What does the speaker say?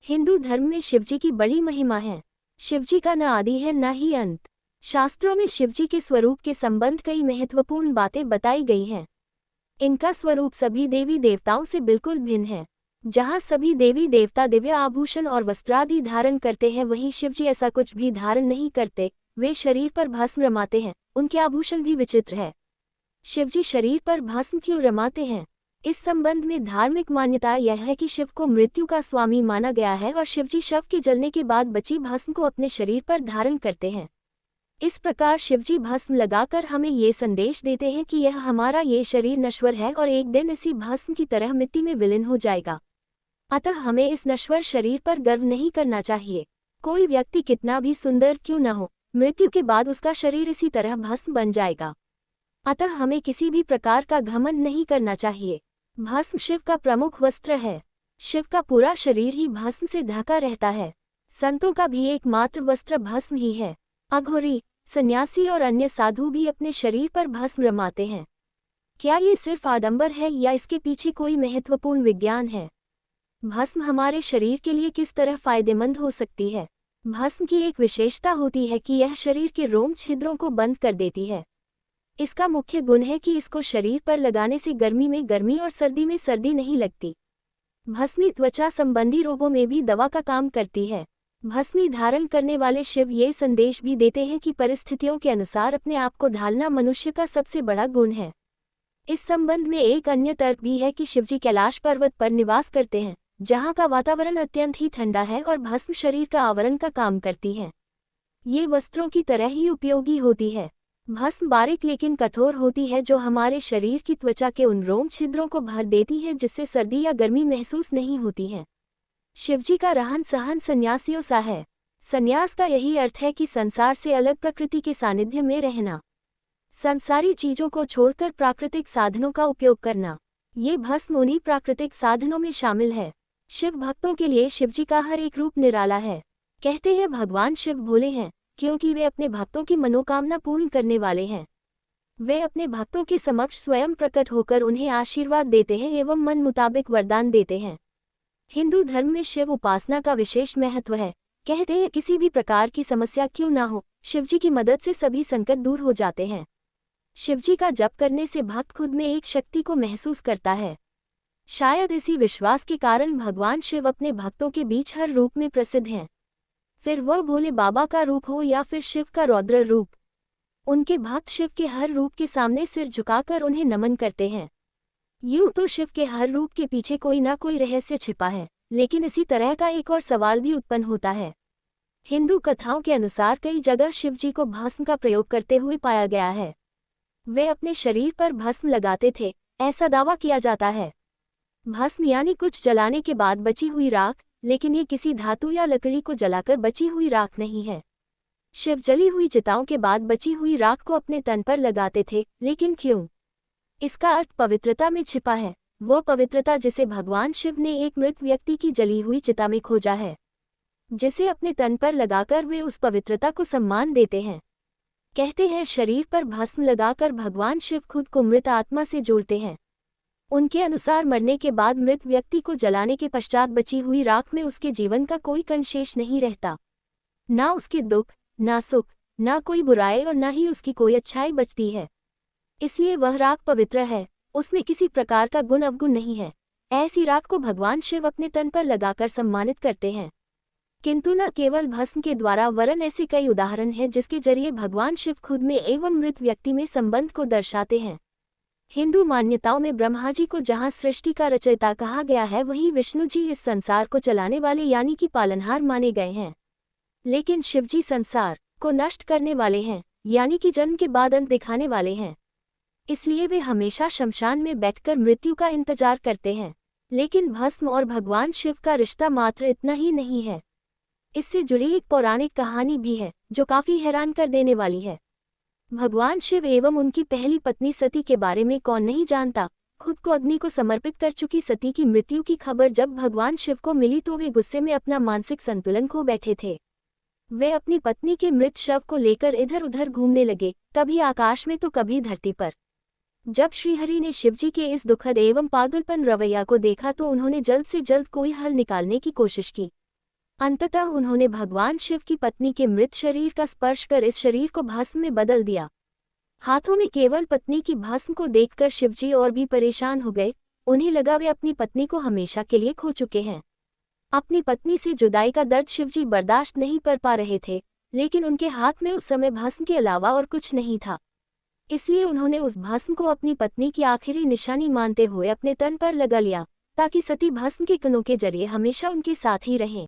हिंदू धर्म में शिवजी की बड़ी महिमा है। शिवजी का न आदि है न ही अंत। शास्त्रों में शिवजी के स्वरूप के संबंध कई महत्वपूर्ण बातें बताई गई हैं। इनका स्वरूप सभी देवी देवताओं से बिल्कुल भिन्न है। जहाँ सभी देवी देवता दिव्य आभूषण और वस्त्रादि धारण करते हैं, वहीं शिवजी ऐसा कुछ भी धारण नहीं करते। वे शरीर पर भस्म रमाते हैं। उनके आभूषण भी विचित्र है। शिवजी शरीर पर भस्म क्यों रमाते हैं? इस संबंध में धार्मिक मान्यता यह है कि शिव को मृत्यु का स्वामी माना गया है और शिवजी शव के जलने के बाद बची भस्म को अपने शरीर पर धारण करते हैं। इस प्रकार शिवजी भस्म लगाकर हमें ये संदेश देते हैं कि यह हमारा ये शरीर नश्वर है और एक दिन इसी भस्म की तरह मिट्टी में विलीन हो जाएगा। अतः हमें इस नश्वर शरीर पर गर्व नहीं करना चाहिए। कोई व्यक्ति कितना भी सुंदर क्यों न हो, मृत्यु के बाद उसका शरीर इसी तरह भस्म बन जाएगा। अतः हमें किसी भी प्रकार का घमंड नहीं करना चाहिए। भस्म शिव का प्रमुख वस्त्र है। शिव का पूरा शरीर ही भस्म से ढका रहता है। संतों का भी एकमात्र वस्त्र भस्म ही है। अघोरी, सन्यासी और अन्य साधु भी अपने शरीर पर भस्म रमाते हैं। क्या ये सिर्फ आडंबर है या इसके पीछे कोई महत्वपूर्ण विज्ञान है? भस्म हमारे शरीर के लिए किस तरह फायदेमंद हो सकती है? भस्म की एक विशेषता होती है कि यह शरीर के रोम छिद्रों को बंद कर देती है। इसका मुख्य गुण है कि इसको शरीर पर लगाने से गर्मी में गर्मी और सर्दी में सर्दी नहीं लगती। भस्मी त्वचा संबंधी रोगों में भी दवा का काम करती है। भस्मी धारण करने वाले शिव ये संदेश भी देते हैं कि परिस्थितियों के अनुसार अपने आप को ढालना मनुष्य का सबसे बड़ा गुण है। इस संबंध में एक अन्य तर्क भी है कि शिवजी कैलाश पर्वत पर निवास करते हैं, जहाँ का वातावरण अत्यंत ही ठंडा है और भस्म शरीर का आवरण का काम करती है। ये वस्त्रों की तरह ही उपयोगी होती है। भस्म बारीक लेकिन कठोर होती है, जो हमारे शरीर की त्वचा के उन रोम छिद्रों को भर देती है जिससे सर्दी या गर्मी महसूस नहीं होती है। शिवजी का रहन सहन सन्यासियों सा है। संन्यास का यही अर्थ है कि संसार से अलग प्रकृति के सानिध्य में रहना, संसारी चीजों को छोड़कर प्राकृतिक साधनों का उपयोग करना। ये भस्म उन्हीं प्राकृतिक साधनों में शामिल है। शिव भक्तों के लिए शिवजी का हर एक रूप निराला है। कहते हैं भगवान शिव भोले हैं, क्योंकि वे अपने भक्तों की मनोकामना पूर्ण करने वाले हैं। वे अपने भक्तों के समक्ष स्वयं प्रकट होकर उन्हें आशीर्वाद देते हैं एवं मन मुताबिक वरदान देते हैं। हिंदू धर्म में शिव उपासना का विशेष महत्व है। कहते हैं किसी भी प्रकार की समस्या क्यों ना हो, शिवजी की मदद से सभी संकट दूर हो जाते हैं। शिवजी का जप करने से भक्त खुद में एक शक्ति को महसूस करता है। शायद इसी विश्वास के कारण भगवान शिव अपने भक्तों के बीच हर रूप में प्रसिद्ध हैं। फिर वह भोले बाबा का रूप हो या फिर शिव का रौद्र रूप, उनके भक्त शिव के हर रूप के सामने सिर झुकाकर उन्हें नमन करते हैं। यूं तो शिव के हर रूप के पीछे कोई ना कोई रहस्य छिपा है, लेकिन इसी तरह का एक और सवाल भी उत्पन्न होता है। हिंदू कथाओं के अनुसार कई जगह शिवजी को भस्म का प्रयोग करते हुए पाया गया है। वे अपने शरीर पर भस्म लगाते थे, ऐसा दावा किया जाता है। भस्म यानी कुछ जलाने के बाद बची हुई राख, लेकिन ये किसी धातु या लकड़ी को जलाकर बची हुई राख नहीं है। शिव जली हुई चिताओं के बाद बची हुई राख को अपने तन पर लगाते थे, लेकिन क्यों? इसका अर्थ पवित्रता में छिपा है, वो पवित्रता जिसे भगवान शिव ने एक मृत व्यक्ति की जली हुई चिता में खोजा है, जिसे अपने तन पर लगाकर वे उस पवित्रता को सम्मान देते हैं। कहते हैं शरीर पर भस्म लगाकर भगवान शिव खुद को मृत आत्मा से जोड़ते हैं। उनके अनुसार मरने के बाद मृत व्यक्ति को जलाने के पश्चात बची हुई राख में उसके जीवन का कोई कण शेष नहीं रहता। ना उसके दुख, ना सुख, ना कोई बुराई और ना ही उसकी कोई अच्छाई बचती है। इसलिए वह राख पवित्र है, उसमें किसी प्रकार का गुण अवगुण नहीं है। ऐसी राख को भगवान शिव अपने तन पर लगाकर सम्मानित करते हैं। किंतु न केवल भस्म के द्वारा वरन ऐसे कई उदाहरण हैं जिसके जरिए भगवान शिव खुद में एवं मृत व्यक्ति में संबंध को दर्शाते हैं। हिंदू मान्यताओं में ब्रह्मा जी को जहाँ सृष्टि का रचयिता कहा गया है, वहीं विष्णु जी इस संसार को चलाने वाले यानी कि पालनहार माने गए हैं। लेकिन शिवजी संसार को नष्ट करने वाले हैं, यानी कि जन्म के बाद अंत दिखाने वाले हैं। इसलिए वे हमेशा शमशान में बैठकर मृत्यु का इंतजार करते हैं। लेकिन भस्म और भगवान शिव का रिश्ता मात्र इतना ही नहीं है। इससे जुड़ी एक पौराणिक कहानी भी है जो काफी हैरान कर देने वाली है। भगवान शिव एवं उनकी पहली पत्नी सती के बारे में कौन नहीं जानता। खुद को अग्नि को समर्पित कर चुकी सती की मृत्यु की खबर जब भगवान शिव को मिली तो वे गुस्से में अपना मानसिक संतुलन खो बैठे थे। वे अपनी पत्नी के मृत शव को लेकर इधर उधर घूमने लगे, कभी आकाश में तो कभी धरती पर। जब श्रीहरि ने शिवजी के इस दुखद एवं पागलपन रवैया को देखा तो उन्होंने जल्द से जल्द कोई हल निकालने की कोशिश की। अंततः उन्होंने भगवान शिव की पत्नी के मृत शरीर का स्पर्श कर इस शरीर को भस्म में बदल दिया। हाथों में केवल पत्नी की भस्म को देखकर शिवजी और भी परेशान हो गए। उन्हें लगा वे अपनी पत्नी को हमेशा के लिए खो चुके हैं। अपनी पत्नी से जुदाई का दर्द शिवजी बर्दाश्त नहीं कर पा रहे थे, लेकिन उनके हाथ में उस समय भस्म के अलावा और कुछ नहीं था। इसलिए उन्होंने उस भस्म को अपनी पत्नी की आखिरी निशानी मानते हुए अपने तन पर लगा लिया, ताकि सती भस्म के कणों के जरिए हमेशा उनके साथ ही रहें।